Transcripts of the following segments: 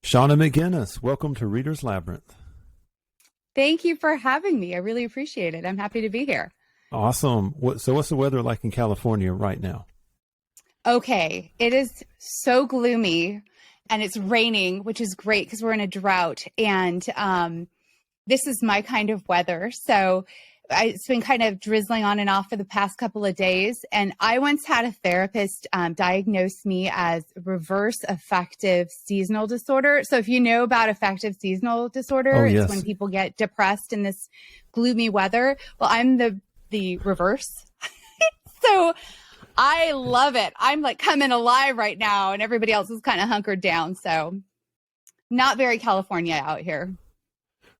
Shauna McGuiness, welcome to Reader's Labyrinth. Thank you for having me. I really appreciate it. I'm happy to be here. Awesome. So what's the weather like in California right now? Okay, it is so gloomy and it's raining, which is great because we're in a drought. And this is my kind of weather. So it's been kind of drizzling on and off for the past couple of days. And I once had a therapist diagnose me as reverse affective seasonal disorder. So if you know about affective seasonal disorder, yes. It's when people get depressed in this gloomy weather. Well, I'm the reverse. So I love it. I'm like coming alive right now and everybody else is kind of hunkered down. So not very California out here.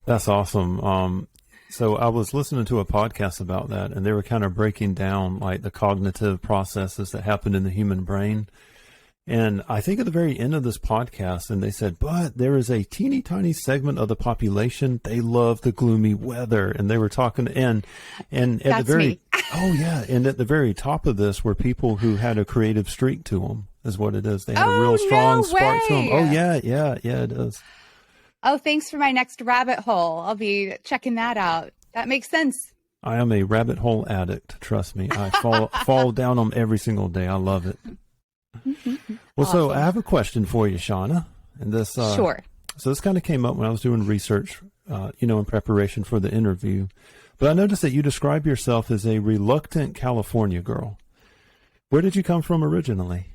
That's awesome. So I was listening to a podcast about that, and they were kind of breaking down like the cognitive processes that happen in the human brain. And I think at the very end of this podcast, and they said, but there is a teeny tiny segment of the population, they love the gloomy weather. And they were talking, and at That's the very, me. oh yeah. And at the very top of this were people who had a creative streak to them, is what it is. They had a real strong spark to them. Oh yeah, it is. Oh, thanks for my next rabbit hole. I'll be checking that out. That makes sense. I am a rabbit hole addict. Trust me. I fall down them every single day. I love it. Well, Awesome. So I have a question for you, Shauna. And this, Sure. So this kind of came up when I was doing research, in preparation for the interview. But I noticed that you describe yourself as a reluctant California girl. Where did you come from originally?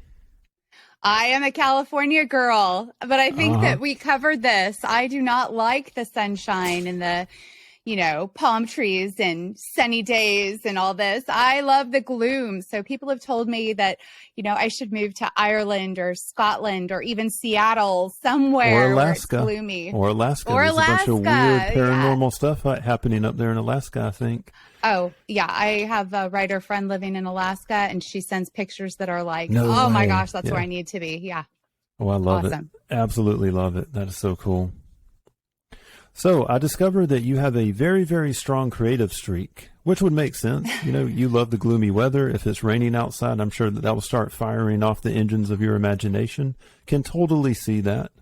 I am a California girl, but I think that we covered this. I do not like the sunshine and the, palm trees and sunny days and all this. I love the gloom. So people have told me that, I should move to Ireland or Scotland or even Seattle, somewhere or Alaska, where it's gloomy. Or Alaska. Or There's Alaska. a bunch of weird paranormal stuff happening up there in Alaska, I think. Oh, yeah. I have a writer friend living in Alaska, and she sends pictures that are like, No oh, my way. gosh, that's Yeah. where I need to be. Yeah. Oh, I love Awesome. it. Absolutely love it. That is so cool. So I discovered that you have a very, very strong creative streak, which would make sense. You love the gloomy weather. If it's raining outside, I'm sure that will start firing off the engines of your imagination. Can totally see that.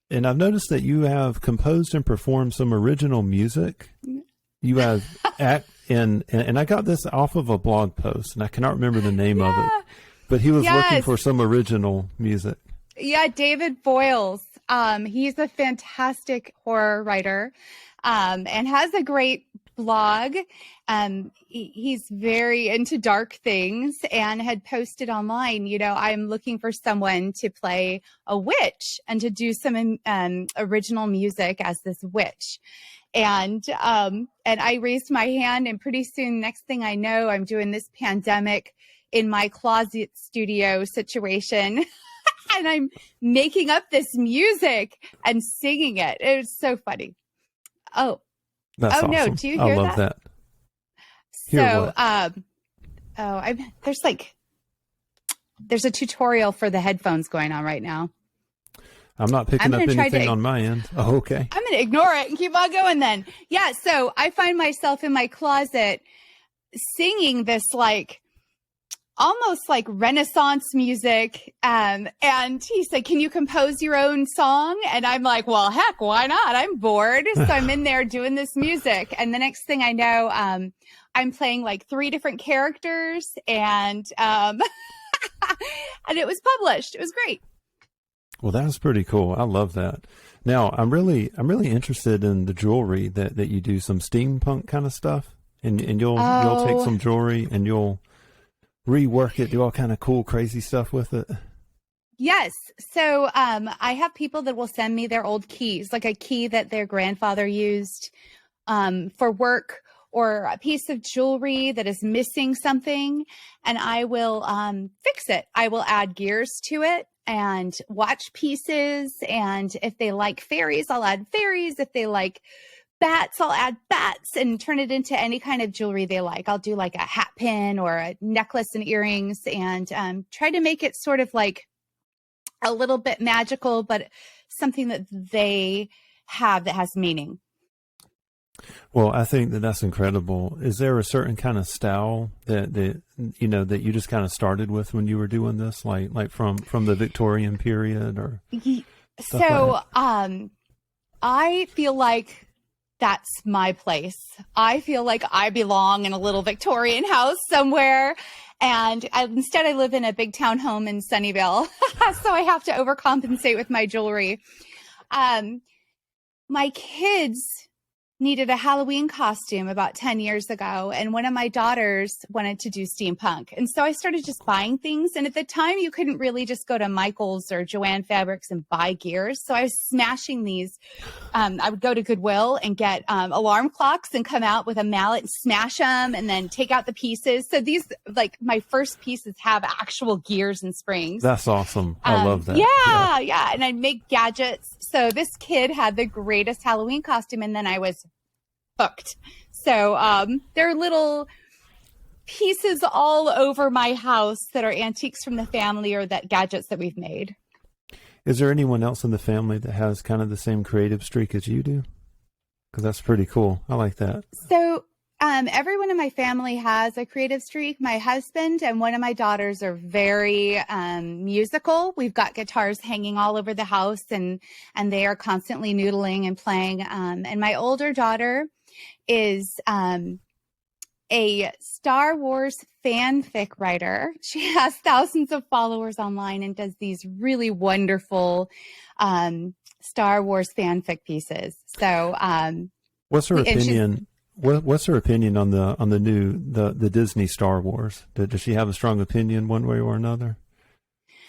And I've noticed that you have composed and performed some original music. You have and I got this off of a blog post, and I cannot remember the name of it, but he was looking for some original music. Yeah, David Boyles. He's a fantastic horror writer and has a great blog. He's very into dark things and had posted online, I'm looking for someone to play a witch and to do some original music as this witch. And I raised my hand, and pretty soon, next thing I know, I'm doing this pandemic in my closet studio situation. And I'm making up this music and singing it. It was so funny. Oh, That's awesome. No! Do you hear I love that? There's a tutorial for the headphones going on right now. I'm not picking up anything on my end. Oh, okay. I'm going to ignore it and keep on going then. Yeah. So I find myself in my closet singing this almost like Renaissance music. And he said, can you compose your own song? And I'm like, well, heck, why not? I'm bored. So I'm in there doing this music. And the next thing I know, I'm playing like 3 different characters, and and it was published. It was great. Well, that's pretty cool. I love that. Now, I'm really interested in the jewelry that you do, some steampunk kind of stuff, and you'll take some jewelry and you'll rework it, do all kind of cool, crazy stuff with it. Yes. So I have people that will send me their old keys, like a key that their grandfather used for work, or a piece of jewelry that is missing something, and I will fix it. I will add gears to it and watch pieces. And if they like fairies, I'll add fairies. If they like bats, I'll add bats and turn it into any kind of jewelry they like. I'll do like a hat pin or a necklace and earrings, and try to make it sort of like a little bit magical, but something that they have that has meaning. Well, I think that's incredible. Is there a certain kind of style that you just kind of started with when you were doing this, like from the Victorian period, or? So, I feel like that's my place. I feel like I belong in a little Victorian house somewhere. And instead, I live in a big townhome in Sunnyvale. So I have to overcompensate with my jewelry. My kids needed a Halloween costume about 10 years ago, and one of my daughters wanted to do steampunk. And so I started just buying things. And at the time, you couldn't really just go to Michael's or Joanne Fabrics and buy gears. So I was smashing these. I would go to Goodwill and get alarm clocks and come out with a mallet and smash them and then take out the pieces. So these, like, my first pieces have actual gears and springs. That's awesome. I love that. Yeah. And I'd make gadgets. So this kid had the greatest Halloween costume, and then I was hooked. So there are little pieces all over my house that are antiques from the family or that gadgets that we've made. Is there anyone else in the family that has kind of the same creative streak as you do? Because that's pretty cool. I like that. So everyone in my family has a creative streak. My husband and one of my daughters are very musical. We've got guitars hanging all over the house, and they are constantly noodling and playing. And my older daughter is a Star Wars fanfic writer. She has thousands of followers online and does these really wonderful Star Wars fanfic pieces. So what's her opinion? What's her opinion on the new the Disney Star Wars? Does she have a strong opinion one way or another?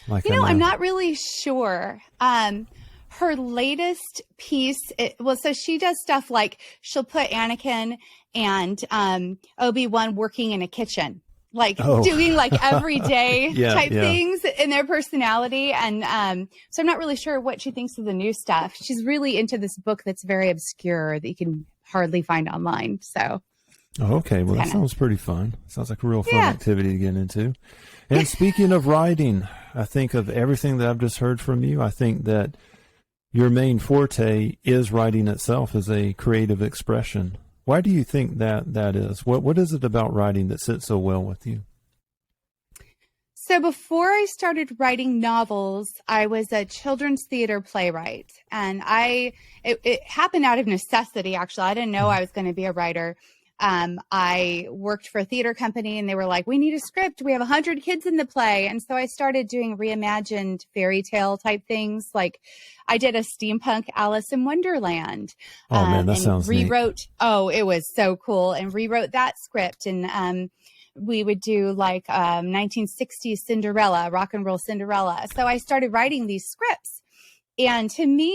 Like, I'm not really sure. Her latest piece, so she does stuff like she'll put Anakin and Obi-Wan working in a kitchen, like doing like everyday type things in their personality. And so I'm not really sure what she thinks of the new stuff. She's really into this book that's very obscure that you can hardly find online. So. Okay. Well, that sounds pretty fun. Sounds like a real fun activity to get into. And speaking of writing, I think of everything that I've just heard from you. I think that your main forte is writing itself as a creative expression. Why do you think that is? What is it about writing that sits so well with you? So before I started writing novels, I was a children's theater playwright, and it happened out of necessity. Actually, I didn't know I was going to be a writer. I worked for a theater company, and they were like, "We need a script. We have 100 kids in the play." And so I started doing reimagined fairy tale type things. Like I did a steampunk Alice in Wonderland. Oh man, that sounds rewrote. Neat. Oh, it was so cool, and rewrote that script. And we would do like 1960s Cinderella, rock and roll Cinderella. So I started writing these scripts, and to me,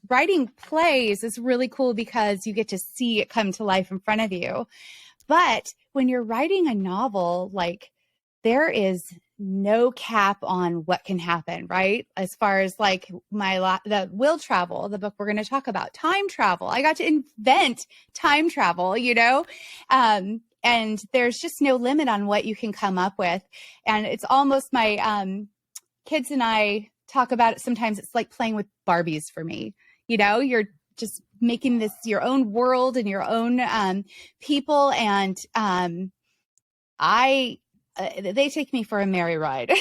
writing plays is really cool because you get to see it come to life in front of you. But when you're writing a novel, like there is no cap on what can happen, right? As far as like the Will Travel, the book we're going to talk about, time travel. I got to invent time travel, and there's just no limit on what you can come up with. And it's almost my kids and I talk about it sometimes. It's like playing with Barbies for me. You're just making this your own world and your own people. And they take me for a merry ride.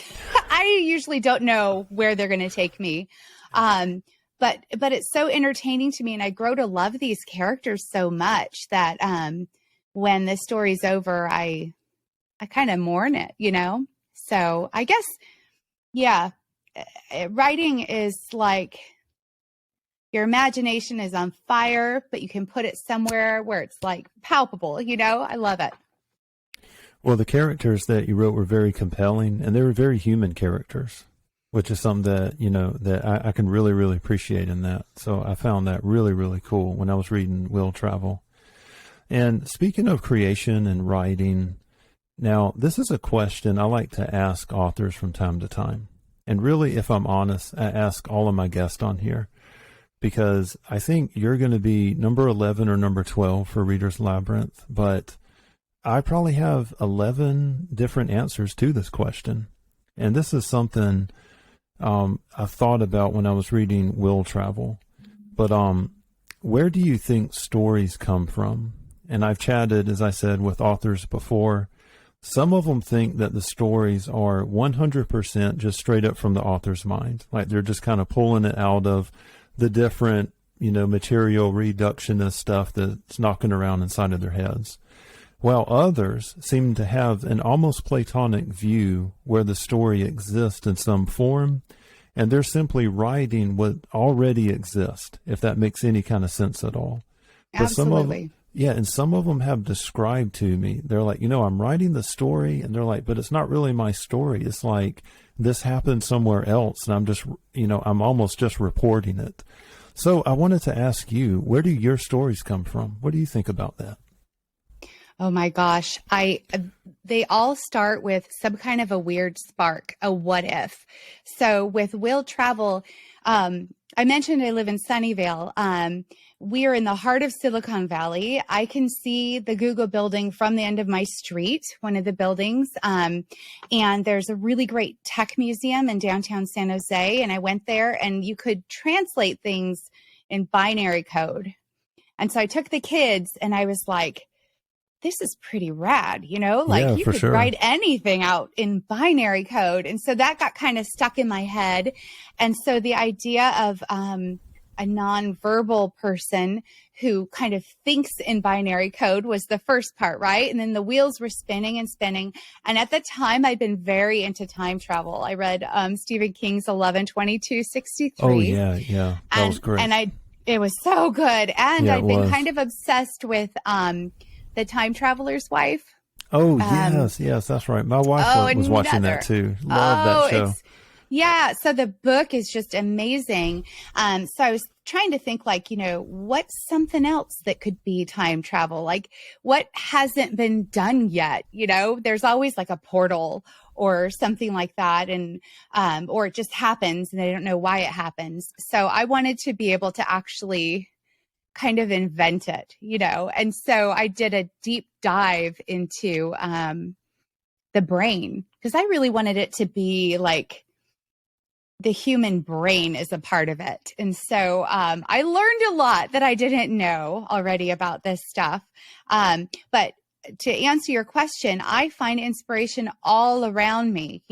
I usually don't know where they're going to take me. But it's so entertaining to me. And I grow to love these characters so much that when the story's over, I kind of mourn it, So I guess, writing is like your imagination is on fire, but you can put it somewhere where it's like palpable, I love it. Well, the characters that you wrote were very compelling, and they were very human characters, which is something that, that I can really, really appreciate in that. So I found that really, really cool when I was reading Will Travel. And speaking of creation and writing, now this is a question I like to ask authors from time to time. And really, if I'm honest, I ask all of my guests on here, because I think you're going to be number 11 or number 12 for Reader's Labyrinth, but I probably have 11 different answers to this question. And this is something I thought about when I was reading Will Travel. But where do you think stories come from? And I've chatted, as I said, with authors before. Some of them think that the stories are 100% just straight up from the author's mind. Like they're just kind of pulling it out of the different, material reductionist stuff that's knocking around inside of their heads. While others seem to have an almost Platonic view where the story exists in some form, and they're simply writing what already exists, if that makes any kind of sense at all. Absolutely. And some of them have described to me, they're like, I'm writing the story, and they're like, but it's not really my story. It's like this happened somewhere else, and I'm just, I'm almost just reporting it. So I wanted to ask you, where do your stories come from? What do you think about that? Oh my gosh. They all start with some kind of a weird spark, a what if. So with Will Travel, I mentioned I live in Sunnyvale. We are in the heart of Silicon Valley. I can see the Google building from the end of my street, one of the buildings. And there's a really great tech museum in downtown San Jose. And I went there and you could translate things in binary code. And so I took the kids and I was like, this is pretty rad, you could write anything out in binary code. And so that got kind of stuck in my head. And so the idea of a nonverbal person who kind of thinks in binary code was the first part, right? And then the wheels were spinning and spinning. And at the time, I'd been very into time travel. I read Stephen King's 11/22/63. Oh, yeah. That was great. And it was so good. And I've been kind of obsessed with The Time Traveler's Wife. Oh, yes, that's right. My wife was watching that too. Love that show. So the book is just amazing. So I was trying to think what's something else that could be time travel? Like what hasn't been done yet? There's always like a portal or something like that. And, or it just happens and they don't know why it happens. So I wanted to be able to actually kind of invent it, and so I did a deep dive into the brain because I really wanted it to be like the human brain is a part of it. And so I learned a lot that I didn't know already about this stuff. But to answer your question, I find inspiration all around me.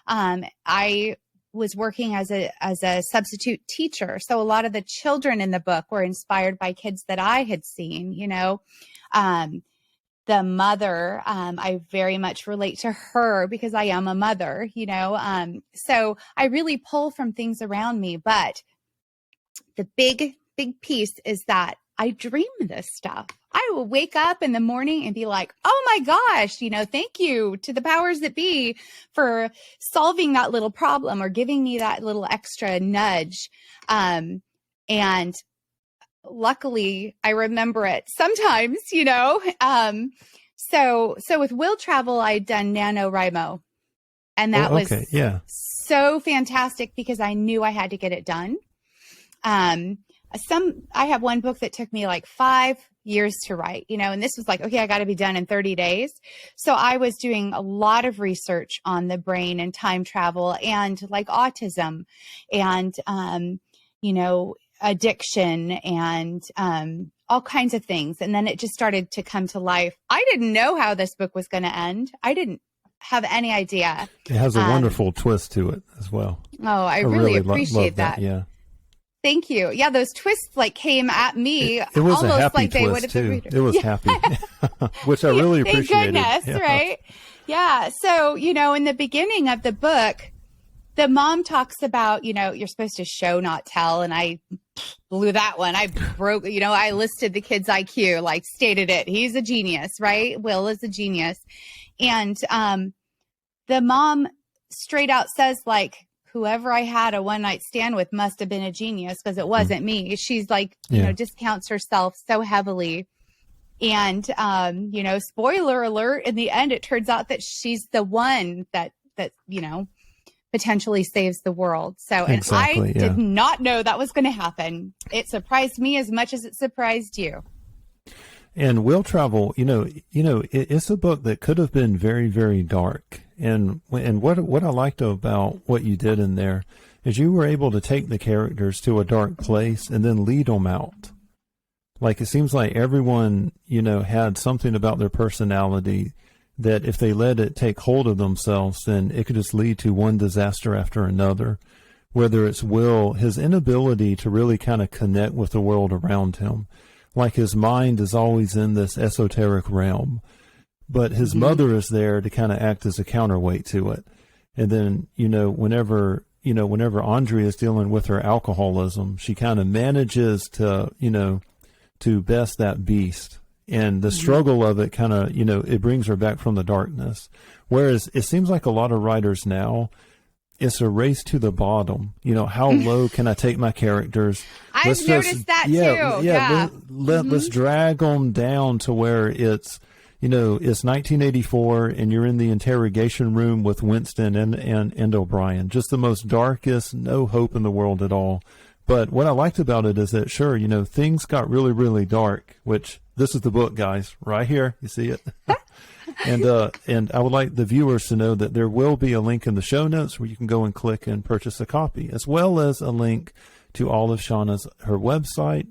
I was working as a substitute teacher. So a lot of the children in the book were inspired by kids that I had seen, the mother, I very much relate to her because I am a mother, so I really pull from things around me. But the big piece is that I dream this stuff. I will wake up in the morning and be like, oh my gosh, thank you to the powers that be for solving that little problem or giving me that little extra nudge. And luckily I remember it sometimes, So with Will Travel, I'd done NaNoWriMo, and that was so fantastic because I knew I had to get it done. I have one book that took me like 5 years to write, and this was like, okay, I got to be done in 30 days. So I was doing a lot of research on the brain and time travel and like autism and, addiction and, all kinds of things. And then it just started to come to life. I didn't know how this book was going to end. I didn't have any idea. It has a wonderful twist to it as well. Oh, I really appreciate that. Yeah. Thank you. Yeah, those twists came at me. It was almost a happy like they twist would have too. been It was happy, which I really appreciated. Thank goodness, right? Yeah. So, in the beginning of the book, the mom talks about, you're supposed to show, not tell. And I blew that one. I broke, I listed the kid's IQ, like stated it. He's a genius, right? Will is a genius. And the mom straight out says like, whoever I had a one night stand with must have been a genius because it wasn't me. She's like, discounts herself so heavily. And, spoiler alert, in the end, it turns out that she's the one that potentially saves the world. So, and I did not know that was going to happen. It surprised me as much as it surprised you. And Will Travel, it's a book that could have been very, very dark. And what I liked about what you did in there is you were able to take the characters to a dark place and then lead them out. Like it seems like everyone, had something about their personality that if they let it take hold of themselves, then it could just lead to one disaster after another. Whether it's Will, his inability to really kind of connect with the world around him, like his mind is always in this esoteric realm, but his mother is there to kind of act as a counterweight to it. And then, whenever Andrea is dealing with her alcoholism, she kind of manages to, to best that beast. And the struggle of it kind of, it brings her back from the darkness. Whereas it seems like a lot of writers now, it's a race to the bottom. How low can I take my characters? I've noticed that too. Yeah. Let's drag them down to where it's, it's 1984 and you're in the interrogation room with Winston and O'Brien. Just the most darkest, no hope in the world at all. But what I liked about it is that, sure, things got really, really dark, which this is the book, guys, right here. You see it? And I would like the viewers to know that there will be a link in the show notes where you can go and click and purchase a copy, as well as a link to all of Shauna's, her website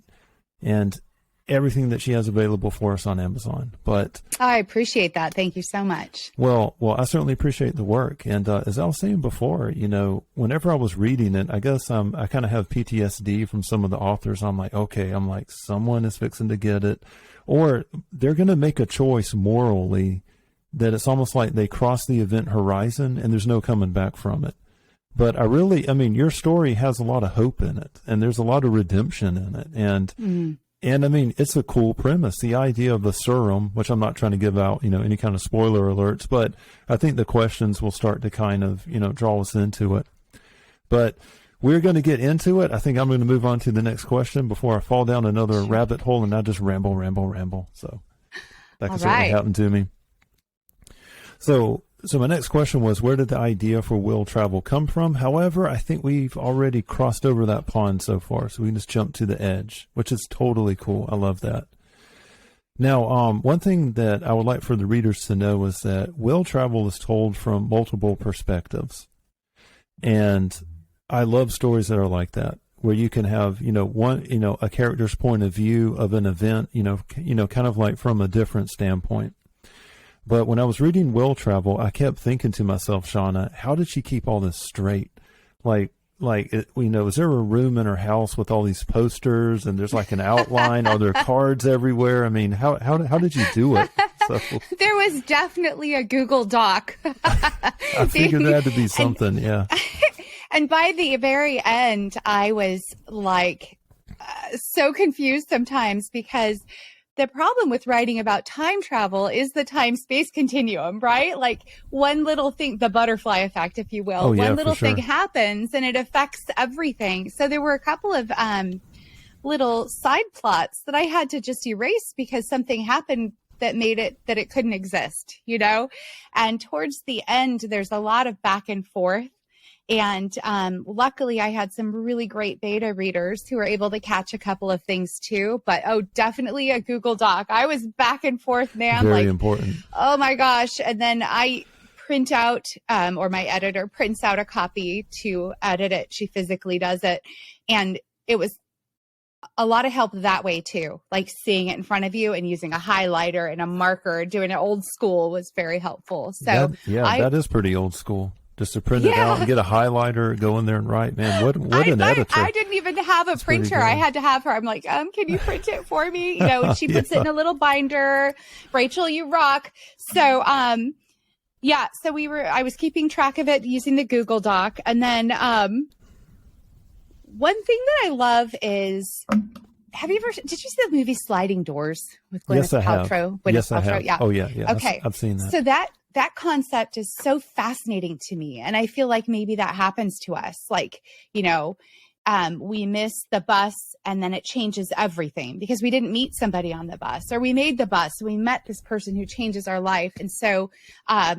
and everything that she has available for us on Amazon. But I appreciate that. Thank you so much. Well, I certainly appreciate the work. And as I was saying before, whenever I was reading it, I guess I kind of have PTSD from some of the authors. I'm like, someone is fixing to get it, or they're going to make a choice morally that it's almost like they cross the event horizon and there's no coming back from it. But your story has a lot of hope in it, and there's a lot of redemption in it. And it's a cool premise. The idea of the serum, which I'm not trying to give out, any kind of spoiler alerts, but I think the questions will start to kind of, draw us into it. But we're going to get into it. I think I'm going to move on to the next question before I fall down another rabbit hole and I just ramble. So that can certainly happen to me. So my next question was, where did the idea for Will Travel come from? However, I think we've already crossed over that pond so far, so we can just jump to the edge, which is totally cool. I love that. Now, one thing that I would like for the readers to know is that Will Travel is told from multiple perspectives. And I love stories that are like that, where you can have, a character's point of view of an event, kind of like from a different standpoint. But when I was reading Will Travel, I kept thinking to myself, Shauna, how did she keep all this straight? Is there a room in her house with all these posters and there's like an outline? Are there cards everywhere? How did you do it? So, there was definitely a Google Doc. I figured there had to be something, yeah. And by the very end, I was like so confused sometimes, because the problem with writing about time travel is the time-space continuum, right? Like one little thing, the butterfly effect, if you will, one little thing happens and it affects everything. So there were a couple of little side plots that I had to just erase because something happened that made it that it couldn't exist, And towards the end, there's a lot of back and forth. And luckily, I had some really great beta readers who were able to catch a couple of things too. But definitely a Google Doc. I was back and forth, man. Very important. Oh my gosh! And then I print out, or my editor prints out a copy to edit it. She physically does it, and it was a lot of help that way too. Like seeing it in front of you and using a highlighter and a marker, doing it old school was very helpful. So that is pretty old school. Just to print it out and get a highlighter, go in there and write. Man, what an editor. I didn't even have a printer. I had to have her. I'm like, can you print it for me? And she puts it in a little binder. Rachel, you rock. So, so I was keeping track of it using the Google Doc. And then one thing that I love is, did you see the movie Sliding Doors with Gwyneth Paltrow? Yes, I have. Yeah. Oh, yeah. Okay. I've seen that. So that concept is so fascinating to me. And I feel like maybe that happens to us. Like, we miss the bus and then it changes everything because we didn't meet somebody on the bus, or we made the bus. We met this person who changes our life. And so I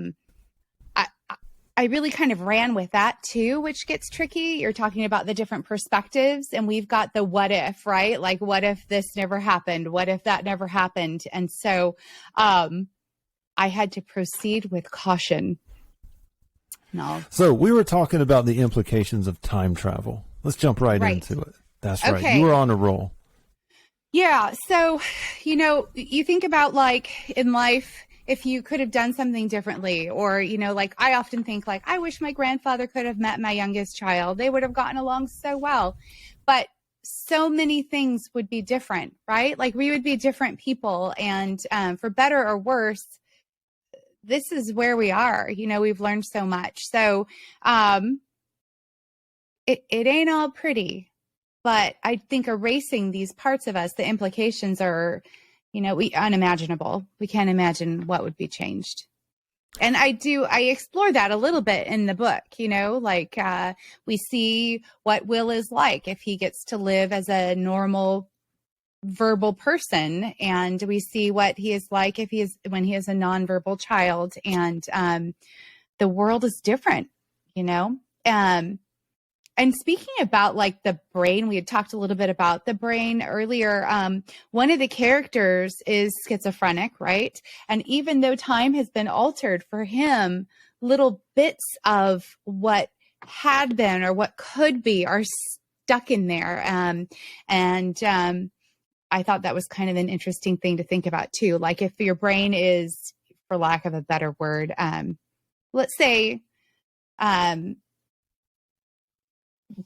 really kind of ran with that too, which gets tricky. You're talking about the different perspectives, and we've got the what if, right? Like, what if this never happened? What if that never happened? And so I had to proceed with caution. No. So we were talking about the implications of time travel. Let's jump right into it. That's right. Okay. You were on a roll. Yeah. So, you think about, like, in life, if you could have done something differently, or, you know, like I often think like, I wish my grandfather could have met my youngest child. They would have gotten along so well. But so many things would be different, right? Like we would be different people, and for better or worse, this is where we are. You know, we've learned so much. So it ain't all pretty, but I think erasing these parts of us, the implications are, you know, unimaginable. We can't imagine what would be changed. And I explore that a little bit in the book, you know, like we see what Will is like if he gets to live as a normal verbal person, and we see what he is like if when he is a nonverbal child, and the world is different, you know. And speaking about like the brain, we had talked a little bit about the brain earlier. One of the characters is schizophrenic, right? And even though time has been altered for him, little bits of what had been or what could be are stuck in there. I thought that was kind of an interesting thing to think about too. Like if your brain is, for lack of a better word, let's say,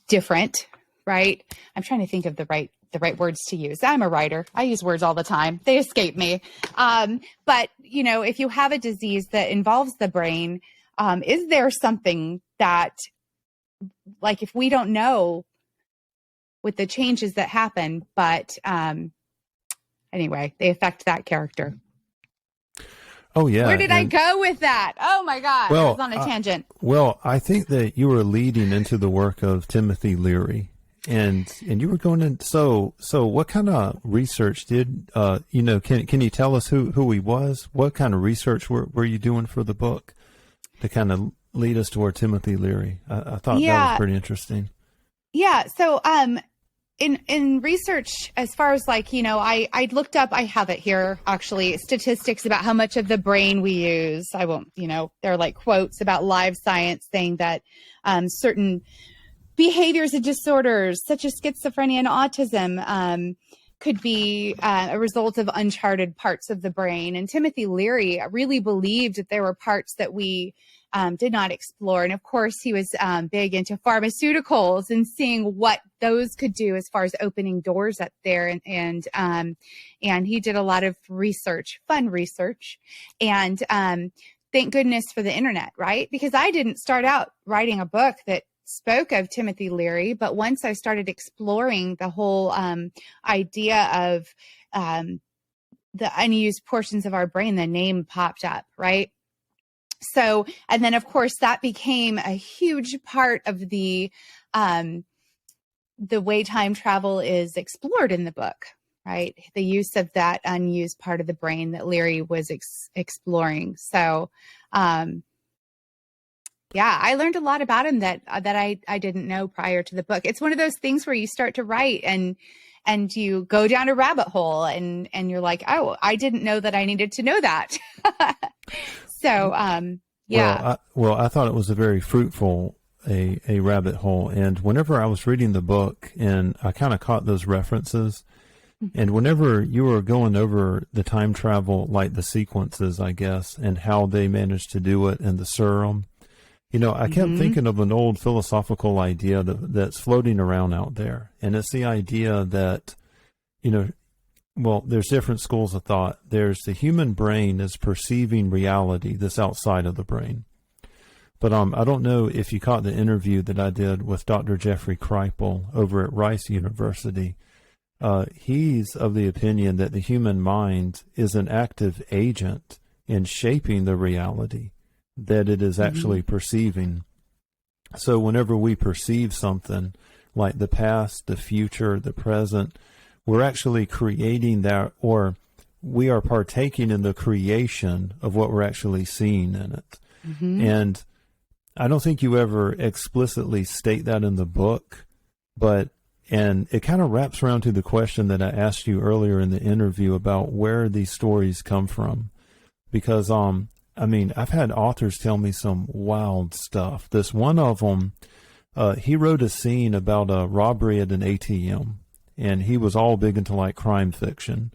different, right? I'm trying to think of the right words to use. I'm a writer. I use words all the time. They escape me. But you know, if you have a disease that involves the brain, is there something that, like, if we don't know with the changes that happen, but anyway, they affect that character. Oh, yeah. Where did I go with that? Oh, my God. Well, I was on a tangent. Well, I think that you were leading into the work of Timothy Leary, and you were going in. So what kind of research did, you know, can you tell us who he was? What kind of research were you doing for the book to kind of lead us toward Timothy Leary? I thought that was pretty interesting. Yeah. So, in research, as far as like, you know, I looked up, I have it here actually, statistics about how much of the brain we use. I won't, you know, there are like quotes about Live Science saying that certain behaviors and disorders such as schizophrenia and autism could be a result of uncharted parts of the brain. And Timothy Leary really believed that there were parts that we did not explore. And of course, he was big into pharmaceuticals and seeing what those could do as far as opening doors up there. And he did a lot of research, fun research. And thank goodness for the internet, right? Because I didn't start out writing a book that spoke of Timothy Leary, but once I started exploring the whole idea of the unused portions of our brain, the name popped up, right? So, and then of course that became a huge part of the way time travel is explored in the book, right? The use of that unused part of the brain that Leary was exploring. So, yeah, I learned a lot about him that I didn't know prior to the book. It's one of those things where you start to write and you go down a rabbit hole and you're like, oh, I didn't know that I needed to know that. So, yeah. Well, I thought it was a very fruitful a rabbit hole. And whenever I was reading the book, and I kind of caught those references, and whenever you were going over the time travel, like the sequences, I guess, and how they managed to do it and the serum, you know, I kept thinking of an old philosophical idea that's floating around out there. And it's the idea that, you know, well, there's different schools of thought. There's the human brain is perceiving reality that's outside of the brain. But I don't know if you caught the interview that I did with Dr. Jeffrey Kripal over at Rice University. He's of the opinion that the human mind is an active agent in shaping the reality that it is actually perceiving. So whenever we perceive something like the past, the future, the present, we're actually creating that, or we are partaking in the creation of what we're actually seeing in it. And I don't think you ever explicitly state that in the book, and it kind of wraps around to the question that I asked you earlier in the interview about where these stories come from. Because, I mean, I've had authors tell me some wild stuff. This one of them, he wrote a scene about a robbery at an ATM, and he was all big into like crime fiction.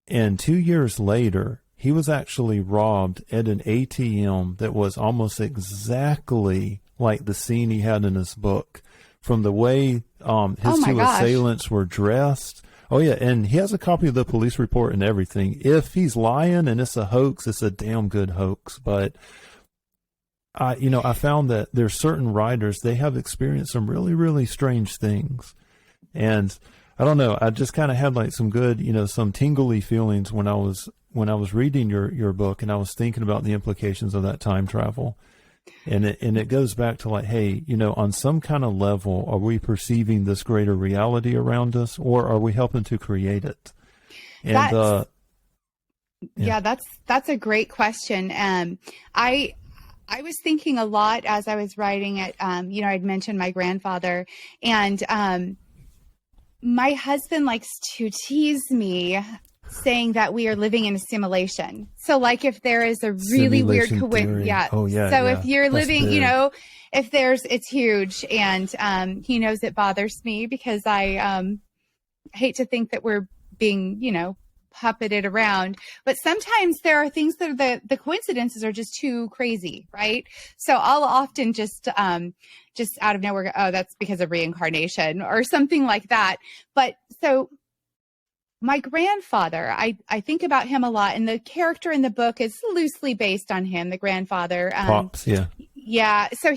And 2 years later, he was actually robbed at an ATM that was almost exactly like the scene he had in his book, from the way his two assailants were dressed. Oh, yeah, and he has a copy of the police report and everything. If he's lying and it's a hoax, it's a damn good hoax. But, I found that there's certain writers, they have experienced some really, really strange things. And I don't know, I just kind of had like some good, some tingly feelings when I was reading your book, and I was thinking about the implications of that time travel. And it goes back to like, hey, on some kind of level, are we perceiving this greater reality around us, or are we helping to create it? And that's a great question. I was thinking a lot as I was writing it. I'd mentioned my grandfather, and my husband likes to tease me, saying that we are living in a simulation. So like if there is a really weird coincidence. Oh, yeah. So if you're living, it's huge. And he knows it bothers me because I hate to think that we're being, puppeted around. But sometimes there are things that are the coincidences are just too crazy, right? So I'll often just out of nowhere go, oh, that's because of reincarnation or something like that. But so my grandfather, I think about him a lot, and the character in the book is loosely based on him, the grandfather. Pops, yeah. Yeah. So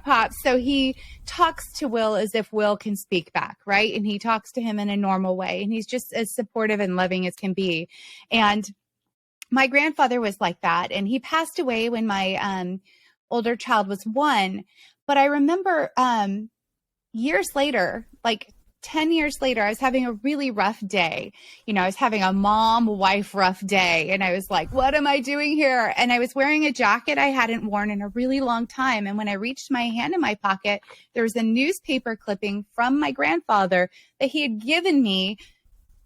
Pops. So he talks to Will as if Will can speak back, right? And he talks to him in a normal way, and he's just as supportive and loving as can be. And my grandfather was like that, and he passed away when my older child was 1. But I remember years later, like 10 years later, I was having a really rough day. I was having a mom-wife rough day. And I was like, what am I doing here? And I was wearing a jacket I hadn't worn in a really long time. And when I reached my hand in my pocket, there was a newspaper clipping from my grandfather that he had given me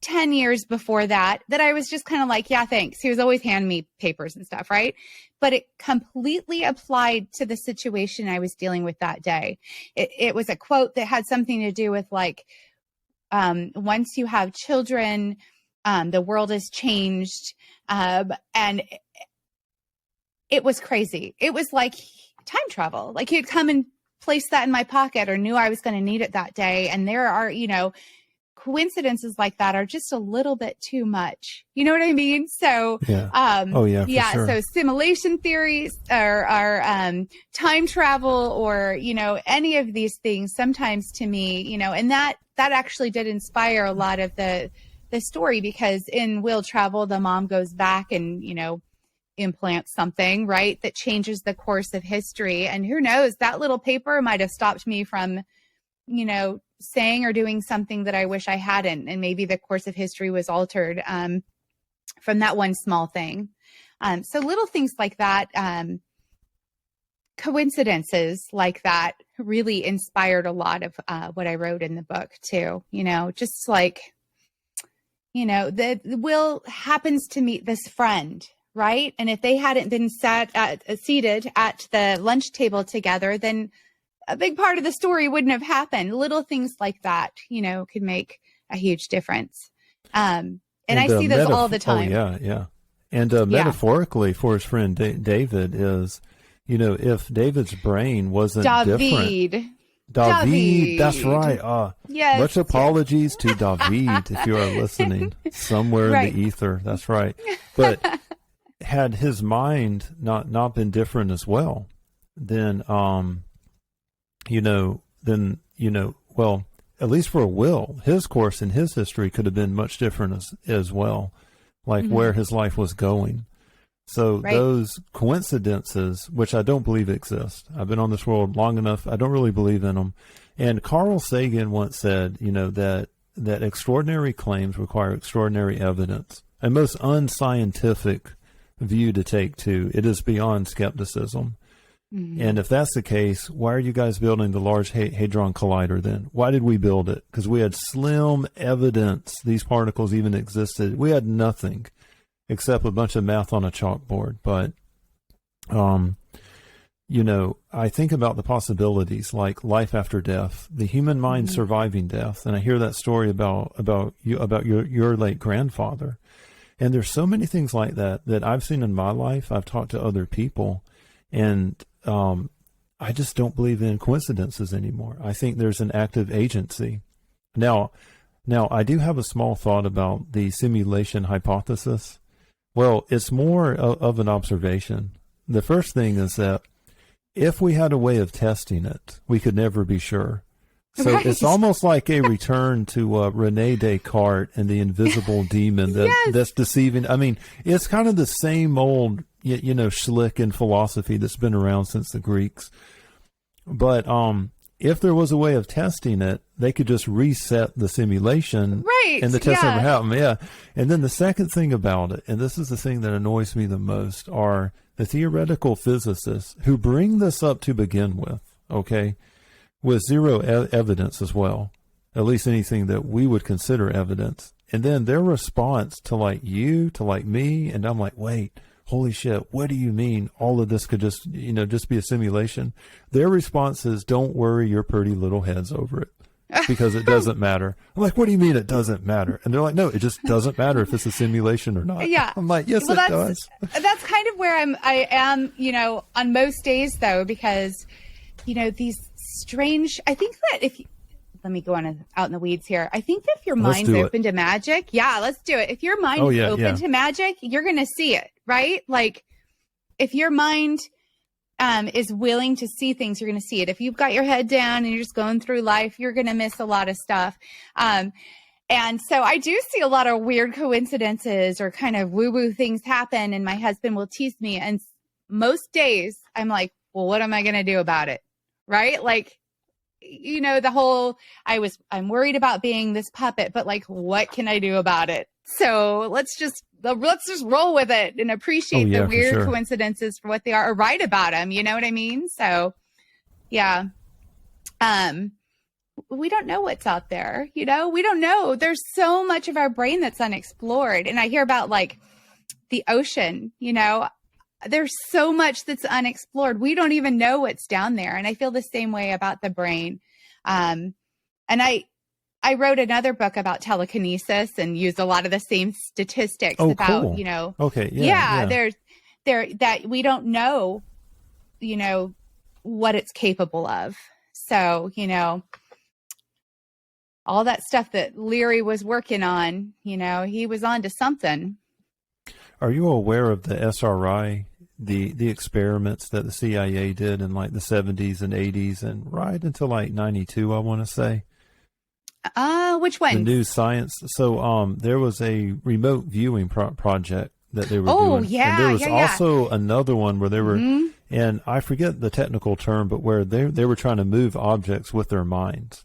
10 years before that I was just kind of like, yeah, thanks. He was always handing me papers and stuff, right? But it completely applied to the situation I was dealing with that day. It was a quote that had something to do with like, once you have children, the world has changed. And it was crazy. It was like time travel. Like he'd come and place that in my pocket or knew I was going to need it that day. And there are, coincidences like that are just a little bit too much. You know what I mean? So, sure. So simulation theories or time travel or, any of these things sometimes to me, and that actually did inspire a lot of the story, because in Will Travel, the mom goes back and, implants something, right, that changes the course of history. And who knows, that little paper might have stopped me from, saying or doing something that I wish I hadn't. And maybe the course of history was altered from that one small thing. So little things like that, coincidences like that really inspired a lot of what I wrote in the book too. Just like, Will happens to meet this friend, right? And if they hadn't been seated at the lunch table together, then a big part of the story wouldn't have happened. Little things like that, could make a huge difference. And I see those all the time. Oh, yeah. And metaphorically for his friend David is, if David's brain wasn't different. David, that's right. Yes. Much apologies to David if you are listening somewhere in the ether. That's right. But had his mind not been different as well, then well, at least for Will, his course and his history could have been much different as well, like where his life was going. So those coincidences, which I don't believe exist. I've been on this world long enough. I don't really believe in them. And Carl Sagan once said, that extraordinary claims require extraordinary evidence. A most unscientific view to take too. It is beyond skepticism. And if that's the case, why are you guys building the Large Hadron Collider then? Why did we build it? Because we had slim evidence these particles even existed. We had nothing except a bunch of math on a chalkboard. But, I think about the possibilities like life after death, the human mind surviving death. And I hear that story about your late grandfather. And there's so many things like that that I've seen in my life. I've talked to other people, and I just don't believe in coincidences anymore. I think there's an active agency. Now, I do have a small thought about the simulation hypothesis. Well, it's more of an observation. The first thing is that if we had a way of testing it, we could never be sure. So Right. it's almost like a return to Rene Descartes and the invisible demon that's deceiving. I mean, it's kind of the same old, schlick in philosophy that's been around since the Greeks. But if there was a way of testing it, they could just reset the simulation, Right. and the test never happened. Yeah. And then the second thing about it, and this is the thing that annoys me the most, are the theoretical physicists who bring this up to begin with, okay, with zero evidence as well, at least anything that we would consider evidence. And then their response to like you, to like me, and I'm like, wait, holy shit, what do you mean all of this could just, just be a simulation? Their response is, don't worry your pretty little heads over it because it doesn't matter. I'm like, what do you mean it doesn't matter? And they're like, no, it just doesn't matter if it's a simulation or not. Yeah. I'm like, yes, well, it does. That's kind of where I am, on most days though, because, these strange, I think that let me go on out in the weeds here. I think that if your mind's open to magic, let's do it. If your mind is open to magic, you're going to see it, right? Like if your mind is willing to see things, you're going to see it. If you've got your head down and you're just going through life, you're going to miss a lot of stuff. And so I do see a lot of weird coincidences or kind of woo-woo things happen. And my husband will tease me. And most days I'm like, well, what am I going to do about it? Right? Like, the whole, I'm worried about being this puppet, but like, what can I do about it? So let's just roll with it and appreciate the weird coincidences for what they are, or write about them. You know what I mean? So yeah. We don't know what's out there. We don't know. There's so much of our brain that's unexplored. And I hear about like the ocean, there's so much that's unexplored. We don't even know what's down there. And I feel the same way about the brain. And I wrote another book about telekinesis and used a lot of the same statistics about, cool. Okay. Yeah. There's that we don't know, what it's capable of. So, all that stuff that Leary was working on, he was on to something. Are you aware of the SRI, the experiments that the CIA did in like the 70s and 80s and right until like 92, I want to say? Which one? The new science. So there was a remote viewing project that they were doing. Oh, yeah. And there was also another one where they were, and I forget the technical term, but where they were trying to move objects with their minds.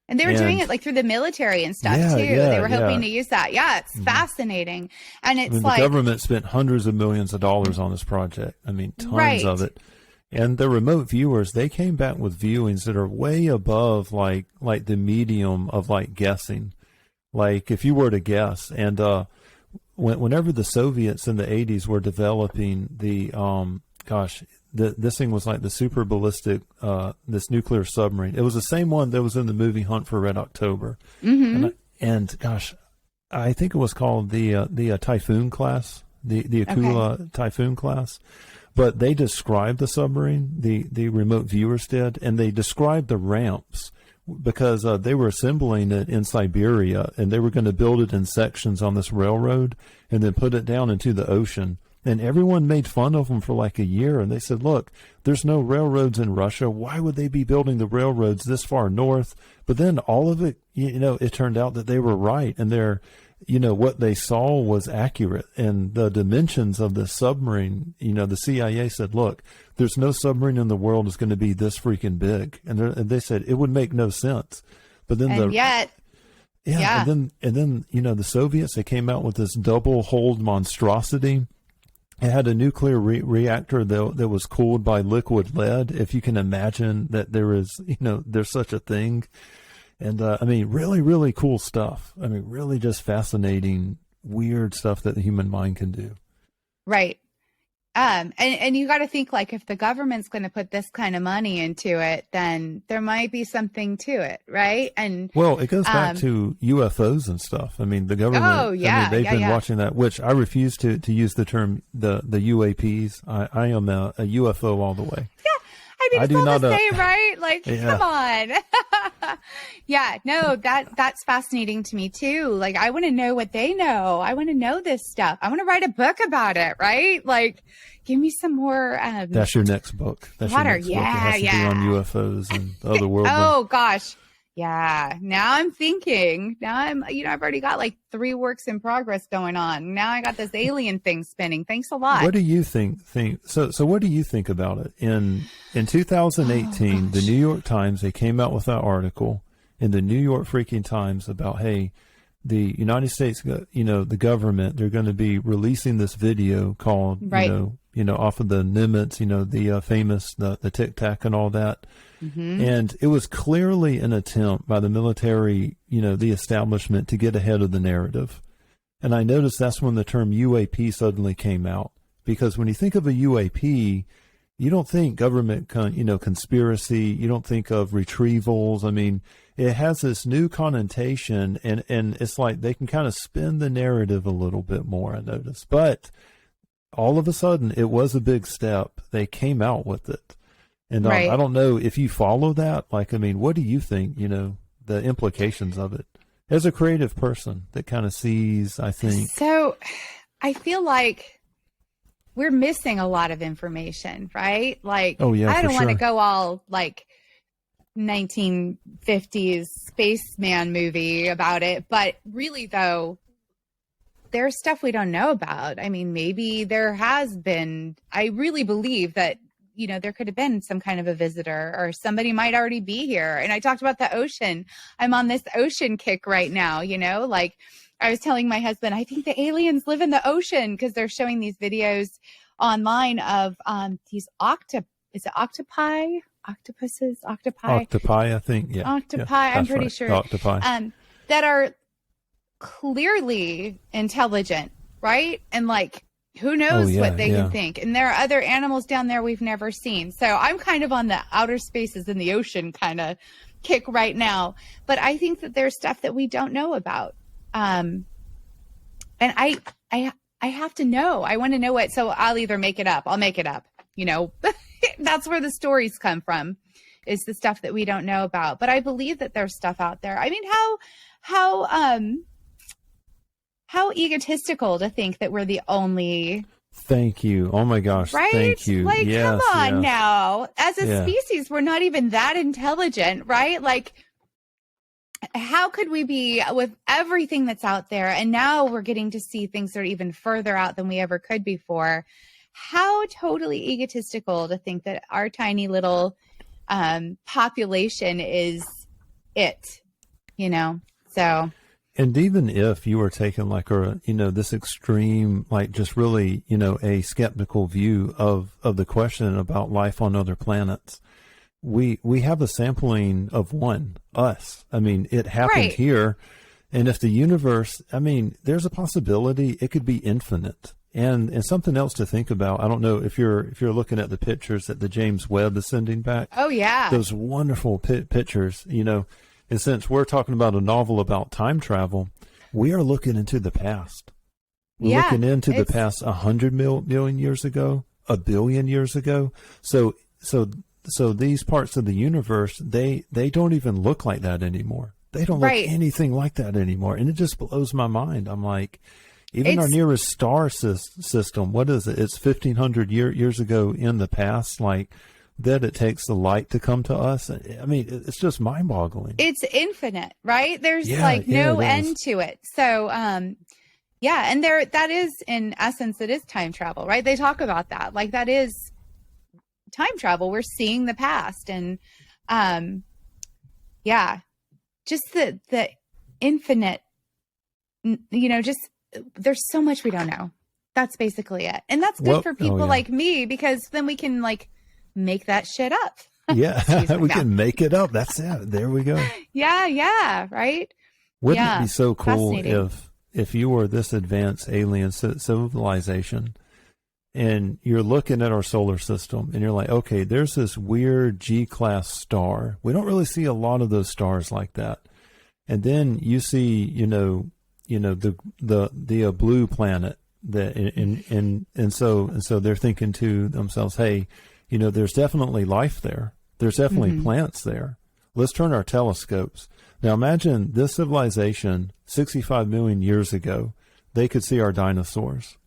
And they were doing it like through the military and stuff too. They were hoping to use that. Yeah, it's fascinating. And it's the government spent hundreds of millions of dollars on this project. I mean, tons of it. And the remote viewers, they came back with viewings that are way above like the medium of like guessing. Like if you were to guess, and whenever the Soviets in the 80s were developing the this thing was like the super ballistic, this nuclear submarine. It was the same one that was in the movie Hunt for Red October. Mm-hmm. And I think it was called the Typhoon class, the Akula Typhoon class. But they described the submarine, the remote viewers did, and they described the ramps because they were assembling it in Siberia, and they were going to build it in sections on this railroad and then put it down into the ocean. And everyone made fun of them for like a year. And they said, look, there's no railroads in Russia. Why would they be building the railroads this far north? But then all of it, it turned out that they were right. And what they saw was accurate. And the dimensions of the submarine, the CIA said, look, there's no submarine in the world that's going to be this freaking big. And they said it would make no sense. But then and then, the Soviets, they came out with this double hold monstrosity. It had a nuclear reactor that was cooled by liquid lead. If you can imagine that there's such a thing. And really, really cool stuff. Really just fascinating, weird stuff that the human mind can do. Right. And you got to think, like, if the government's going to put this kind of money into it, then there might be something to it, right? And well, it goes back to UFOs and stuff. I mean, the government. oh yeah, I mean, they've been watching that, which I refuse to use the term the UAPs. I am a UFO all the way. Yeah, I mean, it's all the same, right? Like, yeah. come on. Yeah, no, that's fascinating to me too. Like, I want to know what they know. I want to know this stuff. I want to write a book about it, right? Like, give me some more. That's your next book. That's water. Your next book. It has to be on UFOs and other world. Oh gosh. Yeah. Now I'm thinking. Now I've already got like 3 works in progress going on. Now I got this alien thing spinning. Thanks a lot. What do you think? So what do you think about it? In 2018, the New York Times, they came out with that article in the New York freaking Times about, hey, the United States, the government, they're going to be releasing this video called, right. Off of the Nimitz, the famous, the Tic Tac and all that. Mm-hmm. And it was clearly an attempt by the military, the establishment to get ahead of the narrative. And I noticed that's when the term UAP suddenly came out, because when you think of a UAP, you don't think government, conspiracy. You don't think of retrievals. I mean, it has this new connotation, and it's like they can kind of spin the narrative a little bit more, I noticed. But all of a sudden, it was a big step. They came out with it. And right. I don't know if you follow that. Like, I mean, what do you think, the implications of it as a creative person that kind of sees, I think. So I feel like we're missing a lot of information, right? Like, oh, yeah, I don't want to sure. go all like 1950s spaceman movie about it. But really, though, there's stuff we don't know about. I mean, maybe there has been, I really believe that, there could have been some kind of a visitor, or somebody might already be here. And I talked about the ocean. I'm on this ocean kick right now, like I was telling my husband, I think the aliens live in the ocean, because they're showing these videos online of these is it octopi? Octopuses? Octopi? Octopi, I think. Yeah. Octopi, yeah, I'm pretty right. sure. Octopi. That are clearly intelligent, right? And like, who knows what they can think. And there are other animals down there we've never seen. So I'm kind of on the outer spaces in the ocean kind of kick right now. But I think that there's stuff that we don't know about. And I have to know. I want to know it. So I'll either make it up. I'll make it up. That's where the stories come from, is the stuff that we don't know about. But I believe that there's stuff out there. I mean, how egotistical to think that we're the only. Thank you. Oh my gosh. Right? Thank you. Like, yes, come on yes. now. As a species, we're not even that intelligent, right? Like, how could we be with everything that's out there? And now we're getting to see things that are even further out than we ever could before. How totally egotistical to think that our tiny little population is it, so. And even if you were taking like this extreme, like just really, a skeptical view of the question about life on other planets, we have a sampling of us. I mean, it happened right. here. And if the universe, I mean, there's a possibility it could be infinite. And something else to think about. I don't know if you're looking at the pictures that the James Webb is sending back. Oh yeah. Those wonderful pictures, And since we're talking about a novel about time travel, we are looking into the past. We're looking into the past 100 million years ago, 1 billion years ago. So these parts of the universe, they don't even look like that anymore. They don't look anything like that anymore. And it just blows my mind. I'm like, even our nearest star system, what is it? It's 1,500 years ago in the past. Like, that it takes the light to come to us. I mean, it's just mind-boggling. It's infinite, right? There's no end to it. So, and that is, in essence, it is time travel, right? They talk about that. Like, that is time travel. We're seeing the past, and just the infinite, just there's so much we don't know. That's basically it. And that's good for people like me, because then we can like make that shit up. Yeah, we can make it up. That's it. There we go. Yeah, right? Wouldn't it be so cool if you were this advanced alien civilization and you're looking at our solar system and you're like, okay, there's this weird G-class star. We don't really see a lot of those stars like that. And then you see, the blue planet that, and so they're thinking to themselves, hey, there's definitely life there. There's definitely plants there. Let's turn our telescopes. Now imagine this civilization 65 million years ago, they could see our dinosaurs.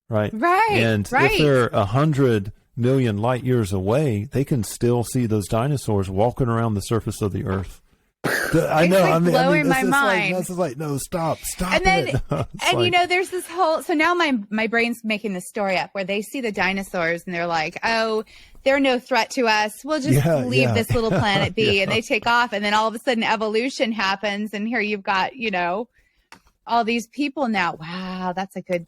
Right. And if they're 100 million light years away, they can still see those dinosaurs walking around the surface of the earth. I know. Like blowing my mind. This is like, no, stop. And then, there's this whole. So now my brain's making this story up where they see the dinosaurs and they're like, oh, they're no threat to us. We'll just leave this little planet be, and they take off. And then all of a sudden, evolution happens, and here you've got all these people now. Wow, that's a good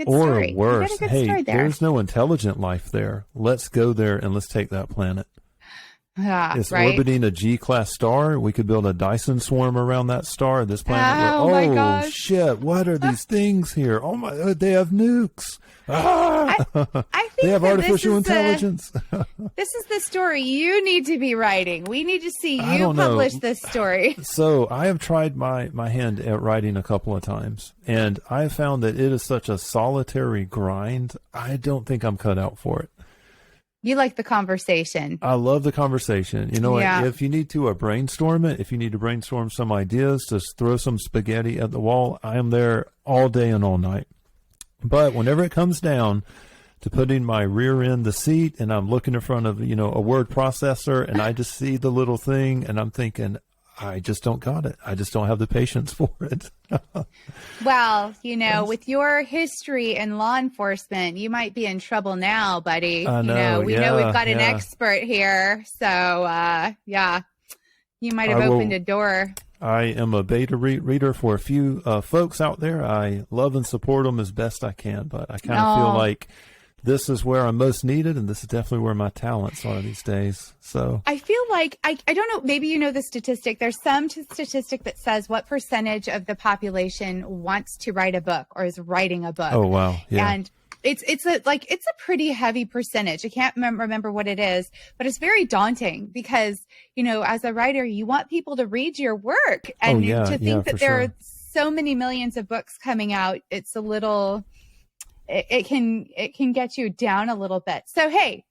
story. Or worse, hey, there's no intelligent life there. Let's go there and let's take that planet. It's orbiting a G-class star. We could build a Dyson swarm around that star. This planet. My gosh. Shit! What are these things here? Oh my! They have nukes. I think they have artificial intelligence. This is the story you need to be writing. We need to see you publish this story. So I have tried my hand at writing a couple of times, and I have found that it is such a solitary grind. I don't think I'm cut out for it. You like the conversation. I love the conversation. If you need to brainstorm it, if you need to brainstorm some ideas, just throw some spaghetti at the wall. I am there all day and all night. But whenever it comes down to putting my rear end the seat and I'm looking in front of, a word processor and I just see the little thing and I'm thinking, I just don't got it. I just don't have the patience for it. Well, with your history in law enforcement, you might be in trouble now, buddy. I know. We know we've got an expert here. So, you might have opened a door. I am a beta reader for a few folks out there. I love and support them as best I can, but I kind of feel like this is where I'm most needed, and this is definitely where my talents are these days. So I feel like, I don't know, maybe you know the statistic. There's some statistic that says what percentage of the population wants to write a book or is writing a book. Oh, wow. Yeah. And it's a pretty heavy percentage. I can't remember what it is, but it's very daunting because, as a writer, you want people to read your work, and to think that there are so many millions of books coming out, it's a little, it can get you down a little bit. So, hey,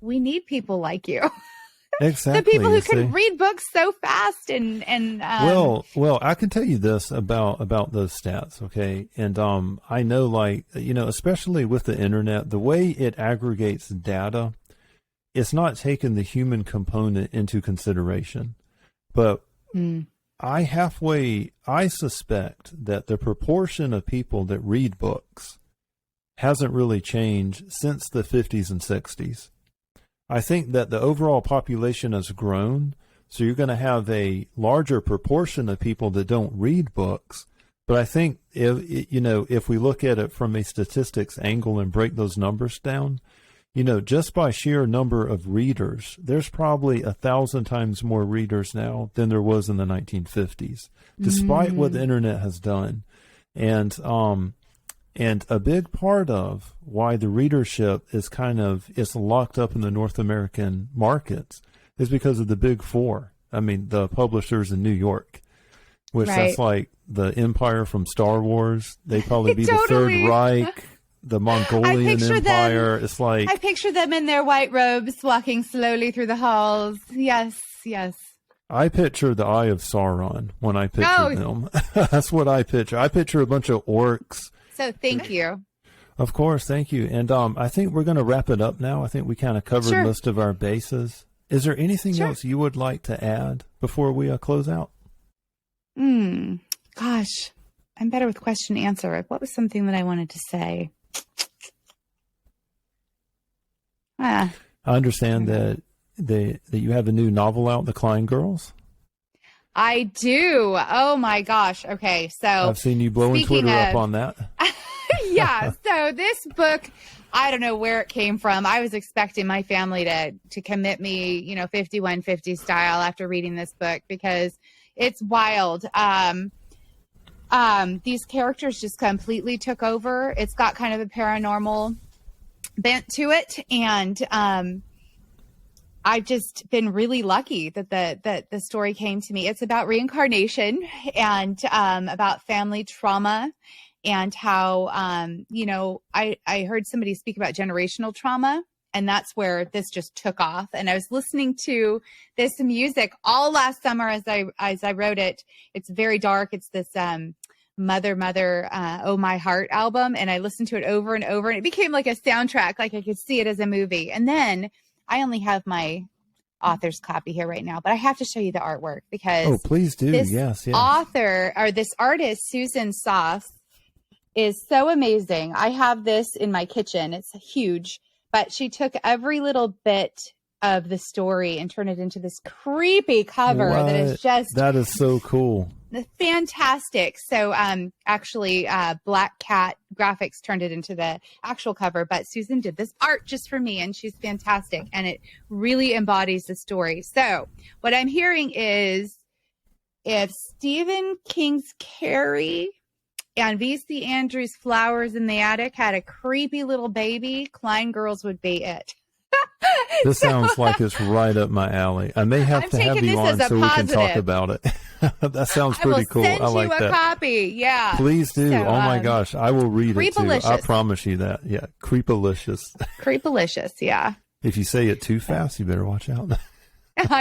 we need people like you. Exactly. The people who can read books so fast and well, I can tell you this about those stats, okay? And I know, especially with the internet, the way it aggregates data, it's not taking the human component into consideration. But I suspect that the proportion of people that read books hasn't really changed since the 50s and 60s. I think that the overall population has grown, so you're going to have a larger proportion of people that don't read books. But I think if we look at it from a statistics angle and break those numbers down, just by sheer number of readers, there's probably 1,000 times more readers now than there was in the 1950s, despite what the internet has done. And a big part of why the readership is locked up in the North American markets is because of the big four. I mean, the publishers in New York, which that's like the Empire from Star Wars. They probably be the Third Reich, the Mongolian Empire. It's like, I picture them in their white robes walking slowly through the halls. Yes, yes. I picture the Eye of Sauron when I picture them. That's what I picture. I picture a bunch of orcs. So thank you. Of course, thank you. And I think we're going to wrap it up now. I think we kind of covered most of our bases. Is there anything else you would like to add before we close out? Gosh, I'm better with question answer. What was something that I wanted to say? I understand that you have a new novel out, The Klein Girls. I do. Oh my gosh. Okay. So I've seen you blowing Twitter up on that. Yeah. So this book, I don't know where it came from. I was expecting my family to commit me, 5150 style after reading this book because it's wild. these characters just completely took over. It's got kind of a paranormal bent to it, and I've just been really lucky that the story came to me. It's about reincarnation and about family trauma, and how I heard somebody speak about generational trauma, and that's where this just took off. And I was listening to this music all last summer as I wrote it. It's very dark. It's this Mother, Oh My Heart album, and I listened to it over and over, and it became like a soundtrack. Like I could see it as a movie. And then I only have my author's copy here right now, but I have to show you the artwork because please do. This yes. author, or this artist, Susan Soss, is so amazing. I have this in my kitchen. It's huge, but she took every little bit of the story and turned it into this creepy cover that is so cool. Fantastic. So actually Black Cat Graphics turned it into the actual cover, but Susan did this art just for me, and she's fantastic, and it really embodies the story. So what I'm hearing is, if Stephen King's Carrie and V.C. Andrews' Flowers in the Attic had a creepy little baby, Klein Girls would be it. This sounds like it's right up my alley. I may have to have you on so we can talk about it. That sounds pretty cool. I like that. Send you a copy. Yeah. Please do. So, oh my gosh. I will read it too. I promise you that. Yeah. Creepalicious. Creepalicious. Yeah. If you say it too fast, you better watch out.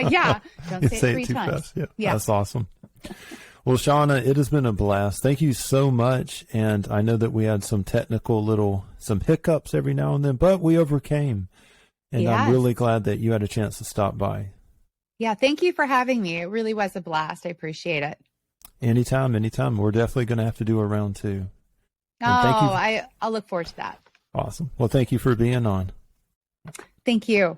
Yeah. Don't say it 3 too times. Fast. Yeah. That's awesome. Well, Shauna, it has been a blast. Thank you so much. And I know that we had some some hiccups every now and then, but we overcame. And yes. I'm really glad that you had a chance to stop by. Yeah, thank you for having me. It really was a blast. I appreciate it. Anytime. We're definitely going to have to do a round 2. I'll look forward to that. Awesome. Well, thank you for being on. Thank you.